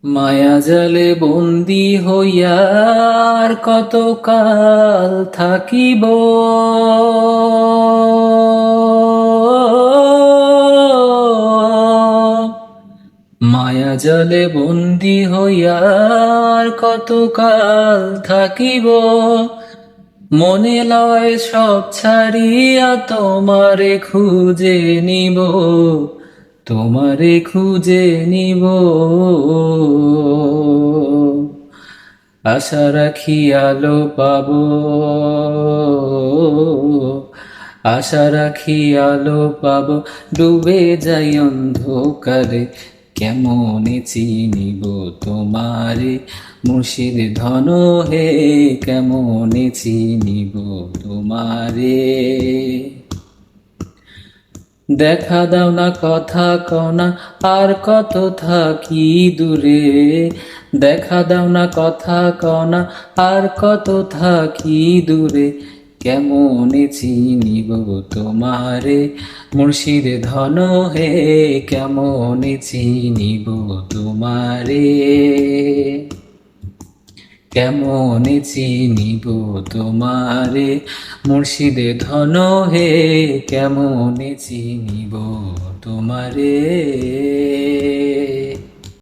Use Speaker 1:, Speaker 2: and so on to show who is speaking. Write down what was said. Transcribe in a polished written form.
Speaker 1: মায়া জালে বন্দি হইয়া আর কত কাল থাকিব। মায়া জালে বন্দি হইয়া আর কত কাল থাকিব। মনে লয় সব ছাড়িয়া তোমারে খুঁজে নিব, তোমারে খুঁজে নিব। আশা রাখি আলো পাবো, আশা রাখি আলো পাবো, ডুবে যাই অন্ধকারে। কেমনে চিনিব তোমারে মুর্শিদ ধন হে, কেমনে চিনিব তোমারে। দেখা দাও না, কথা কও না, আর কত থাকি দূরে। দেখা দাও না, কথা কও না, আর কত থাকি দূরে। কেমনে চিনিব তোমারে মুর্শিদ ধন হে, কেমনে চিনিব তোমারে। কেমনে চিনিব তোমারে মুর্শিদে ধন হে, কেমনে চিনিব তোমারে।